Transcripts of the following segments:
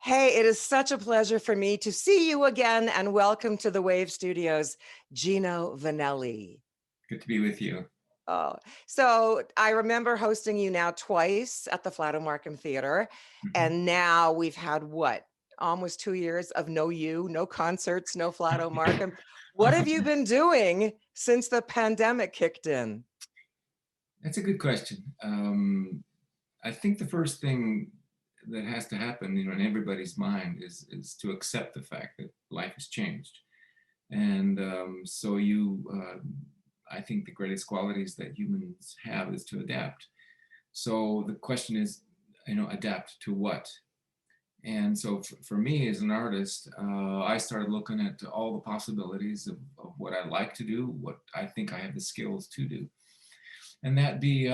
Hey, it is such a pleasure for me to see you again and welcome to the Wave Studios, Gino Vannelli. Good to be with you. Oh, so I remember hosting you now twice at the Flatiron Markham Theater, Mhm. and now we've had what? Almost 2 years of no concerts, no Flatiron Markham. What have you been doing since the pandemic kicked in? That's a good question. I think the first thing that has to happen, in everybody's mind is to accept the fact that life has changed. And so I think the greatest qualities that humans have is to adapt. So the question is, adapt to what? And so for me as an artist, I started looking at all the possibilities of what I like to do, what I think I have the skills to do. And that be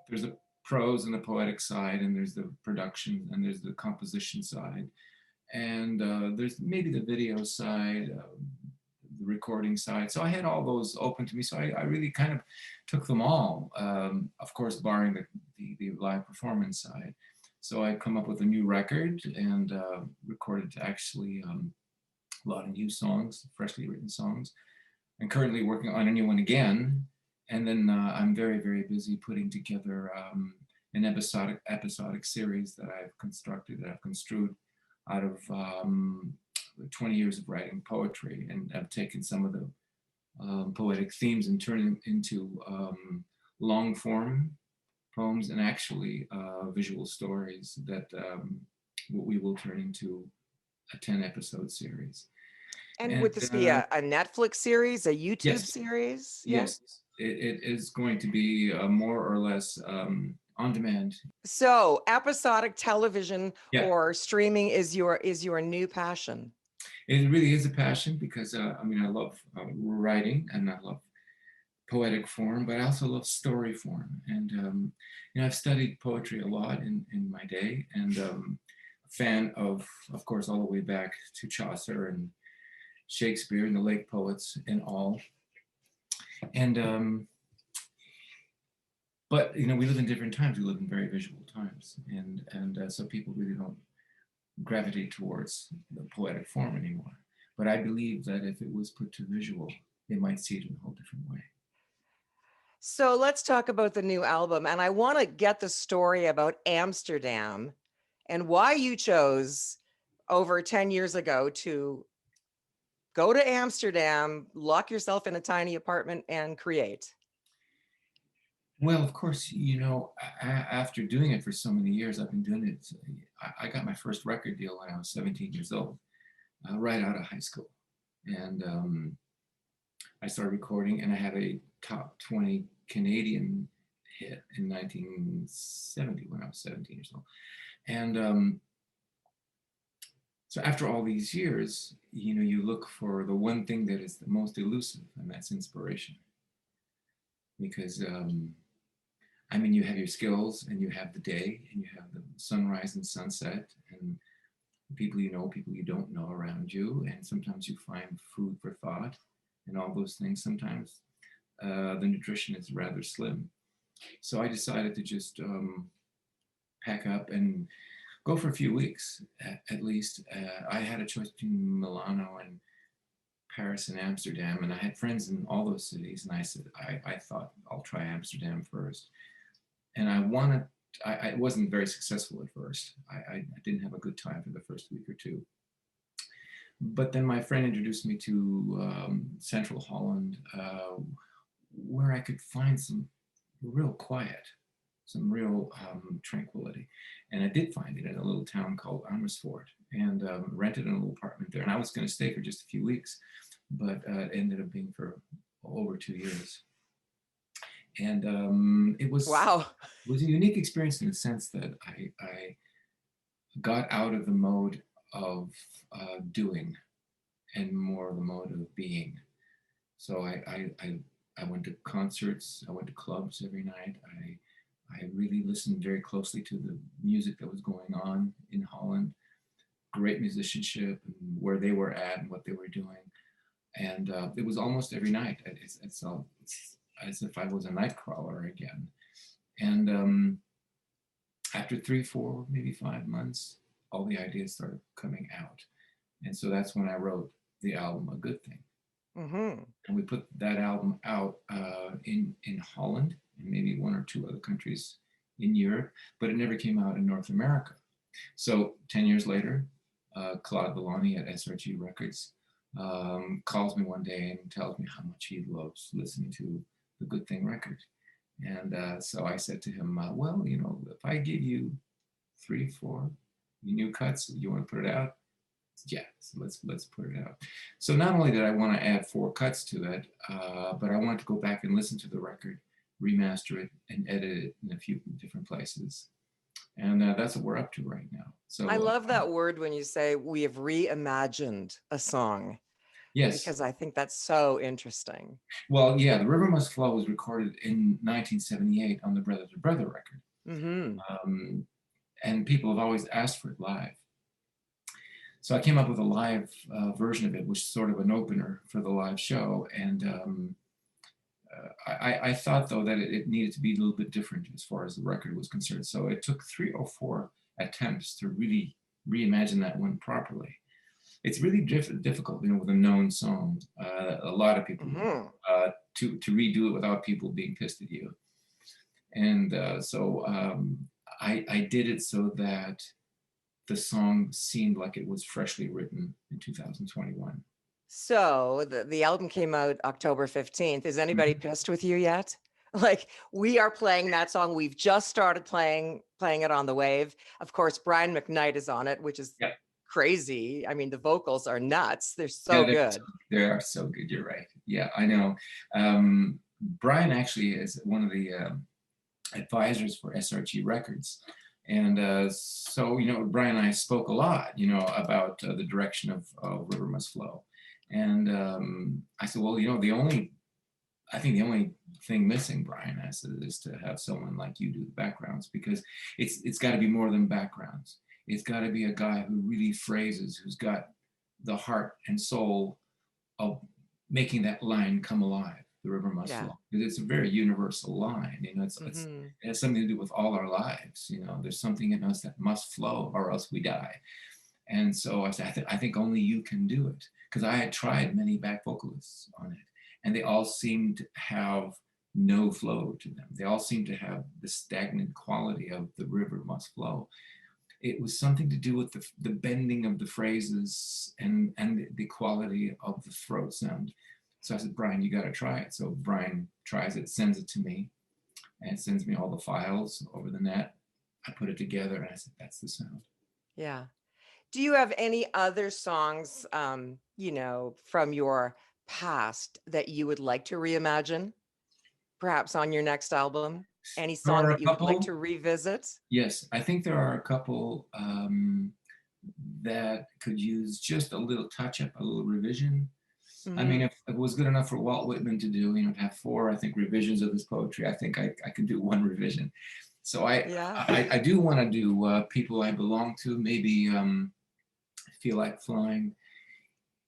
there's a prose and the poetic side, and there's the production, and there's the composition side, and there's maybe the video side, the recording side. So I had all those open to me. So I really kind of took them all, of course, barring the live performance side. So I come up with a new record and recorded actually a lot of new songs, freshly written songs. I'm currently working on a new one again, and then I'm very, very busy putting together an episodic series that I've construed out of 20 years of writing poetry, and I've taken some of the poetic themes and turned them into long form poems and actually visual stories that we will turn into a 10 episode series. And And would this be a Netflix series, a YouTube yes, series? Yeah. yes, it is going to be more or less on demand. So, episodic television Yeah, or streaming is your new passion. it really is a passion because I love writing and I love poetic form, but I also love story form. And I've studied poetry a lot in my day, and a fan of course, all the way back to Chaucer and Shakespeare and the lake poets and all. And but we live in different times. We live in very visual times, and so people really don't gravitate towards the poetic form anymore. But I believe that if it was put to visual, they might see it in a whole different way. So, let's talk about the new album, and I wanna get the story about Amsterdam and why you chose over 10 years ago to go to Amsterdam, lock yourself in a tiny apartment, and create. Well, of course, after doing it for so many years, I've been doing it. I got my first record deal when I was 17 years old, right out of high school. And I started recording, and I had a top 20 Canadian hit in 1970 when I was 17 years old. And so after all these years, you look for the one thing that is the most elusive, and that's inspiration. Because you have your skills, and you have the day, and you have the sunrise and sunset, and people you know, people you don't know around you, and sometimes you find food for thought, and all those things. Sometimes the nutrition is rather slim. So I decided to just pack up and go for a few weeks at least. I had a choice between Milano and Paris and Amsterdam, and I had friends in all those cities, and I said, I thought I'll try Amsterdam first. And I wasn't very successful at first. I didn't have a good time for the first week or two. But then my friend introduced me to central Holland, where I could find some real quiet, some real tranquility. And I did find it in a little town called Amersfoort, and rented an little apartment there. And I was going to stay for just a few weeks, but it ended up being for over 2 years. And Wow. it was a unique experience in the sense that I got out of the mode of doing and more of the mode of being. So I went to concerts, I went to clubs every night. I really listened very closely to the music that was going on in Holland, great musicianship, and where they were at and what they were doing. And it was almost every night. It's as if I was a night crawler again. And after 3, 4, maybe 5 months, all the ideas started coming out. And so that's when I wrote the album A Good Thing. Mm-hmm. And we put that album out in Holland and maybe one or two other countries in Europe, but it never came out in North America. So 10 years later, Claude Villani at SRG Records calls me one day and tells me how much he loves listening to the Good Thing record. And so I said to him, well, you know, if I give you 3, 4 new cuts, you want to put it out? Yeah, so let's put it out. So not only did I want to add 4 cuts to it, but I wanted to go back and listen to the record, remaster it, and edit it in a few different places. And that's what we're up to right now. I So love that word when you say we have reimagined a song, yes, because I think that's so interesting. well, yeah, The River Must Flow was recorded in 1978 on the Brother to Brother record. Mm-hmm. And people have always asked for it live. So I came up with a live version of it, which is sort of an opener for the live show. And I thought, though, that it needed to be a little bit different as far as the record was concerned. So it took 3 or 4 attempts to really reimagine that one properly. It's really difficult, you know, with a known song. A lot of people Mm-hmm. to redo it without people being pissed at you. And so I did it so that the song seemed like it was freshly written in 2021. So the album came out October 15th. Is anybody Mhm. pissed with you yet? Like, we are playing that song. We've just started playing it on the Wave. Of course, Brian McKnight is on it, which is Yeah, crazy. I mean, the vocals are nuts. They're yeah, so good. they are so good. You're right. Yeah, I know. Brian actually is one of the advisors for SRG Records. And so, you know, Brian and I spoke a lot, you know, about the direction of River Must Flow. And I said, well, you know, I think the only thing missing, Brian, I said, is to have someone like you do the backgrounds, because it's got to be more than backgrounds. It's got to be a guy who really phrases, who's got the heart and soul of making that line come alive. The river must Yeah. flow. It's a very universal line. You know, Mm-hmm. it has something to do with all our lives. You know, there's something in us that must flow, or else we die. And so I said, I think only you can do it, because I had tried many back vocalists on it, and they all seemed to have no flow to them. They all seemed to have the stagnant quality of the river must flow. It was something to do with the bending of the phrases and the quality of the throat sound. So I said, Brian, you got to try it. So Brian tries it, sends it to me, and sends me all the files over the net. I put it together, and I said, that's the sound. Yeah. Do you have any other songs, you know, from your past that you would like to reimagine, perhaps on your next album? Any There song are that a you would like couple. to revisit? Yes, I think there are a couple that could use just a little touch up, a little revision. I mean, Mm-hmm. if it was good enough for Walt Whitman to do, you know, to have 4, I think, revisions of his poetry, I think I could do 1 revision. So Yeah. I do want to do People I Belong To, maybe Feel Like Flying,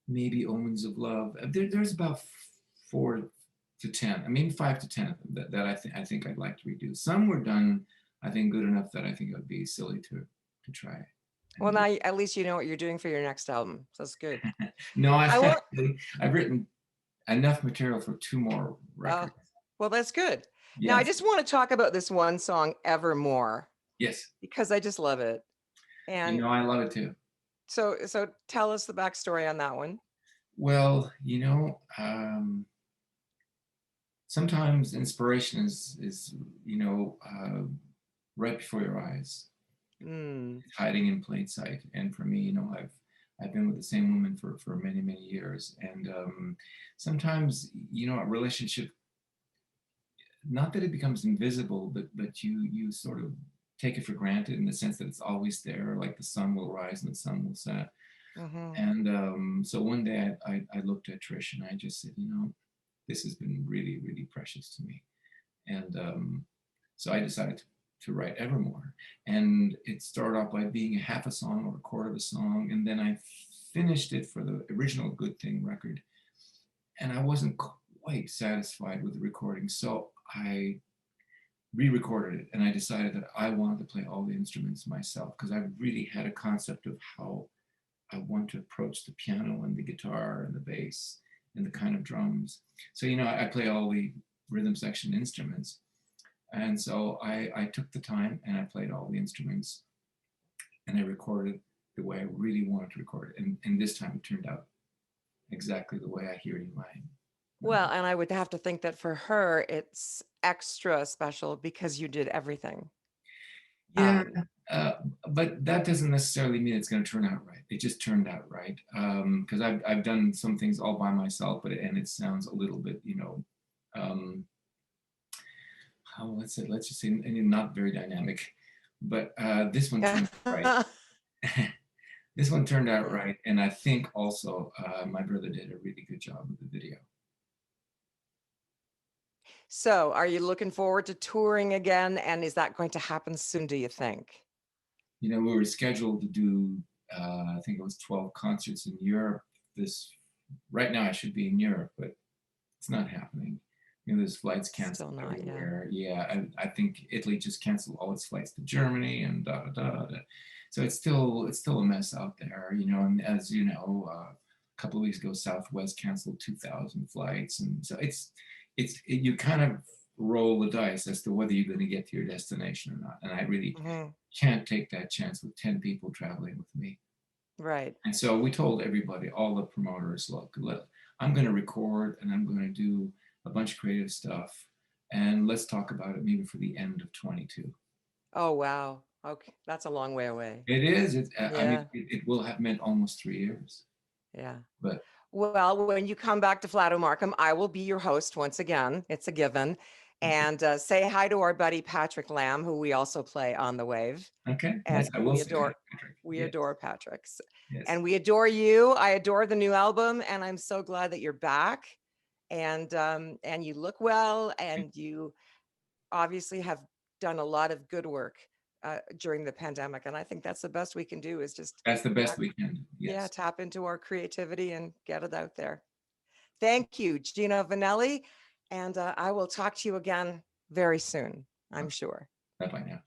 maybe Omens of Love. There's about 4 to 10, I mean 5 to 10 of them that I think I'd like to redo. Some were done, I think, good enough that I think it would be silly to try Well, and do. now at least you know what you're doing for your next album. So that's good. No, I want, I've written enough material for 2 more uh, records. well, that's good. Now, I Yes, just want to talk about this one song, Evermore, yes. because I just love it. You And know, I love it too. so tell us the backstory on that one. Well, you know, sometimes inspiration is you know, right before your eyes, Mm, hiding in plain sight. And for me, you know, I've been with the same woman for many years, and sometimes, you know, a relationship, not that it becomes invisible, but you sort of take it for granted in the sense that it's always there, like the sun will rise and the sun will set. hmm. And so one day I looked at Trish and I just said, you know, this has been really precious to me. And so I decided to write Evermore. And it started off by being a half a song or a quarter of a song. And then I finished it for the original Good Thing record. And I wasn't quite satisfied with the recording. So I re-recorded it, and I decided that I wanted to play all the instruments myself because I really had a concept of how I want to approach the piano and the guitar and the bass and the kind of drums. So, I play all the rhythm section instruments. And so I took the time and I played all the instruments and I recorded the way I really wanted to record it. And this time it turned out exactly the way I hear it in my Well, and I would have to think that for her, it's extra special because you did everything. Yeah, Um, uh, but that doesn't necessarily mean it's going to turn out right. It just turned out right because I've done some things all by myself, and it sounds a little bit, um, how let's just say not very dynamic. But this one turned out right. This one turned out yeah. right, and I think also my brother did a really good job with the video. So are you looking forward to touring again? And is that going to happen soon, do you think? We were scheduled to do, I think it was 12 concerts in Europe. This right now I should be in Europe, but it's not happening. There's flights Still canceled not, yeah. everywhere. Yeah, I think Italy just canceled all its flights to Germany and da da da da. So it's still a mess out there. And as you know, a couple of weeks ago, Southwest canceled 2,000 flights, and so you kind of roll the dice as to whether you're going to get to your destination or not. And I really Mhm. can't take that chance with 10 people traveling with me. Right. And so we told everybody, all the promoters, look, I'm going to record and I'm going to do a bunch of creative stuff. And let's talk about it maybe for the end of 22. Oh, wow. Okay. That's a long way away. It is. I mean, Yeah. it will have meant almost 3 years. Yeah. But Well, when you come back to Flato Markham, I will be your host once again. It's a given. And say hi to our buddy Patrick Lamb, who we also play on the wave. okay, And yes, I will say hi, Patrick. we Yes, adore Patrick's. yes. And we adore you. I adore the new album, and I'm so glad that you're back. And you look well, and you obviously have done a lot of good work during the pandemic. And I think that's the best we can do is just That's the best tap, we can do. yeah, Yes. tap into our creativity and get it out there. Thank you, Gino Vannelli. And I will talk to you again very soon, I'm sure. Bye bye now.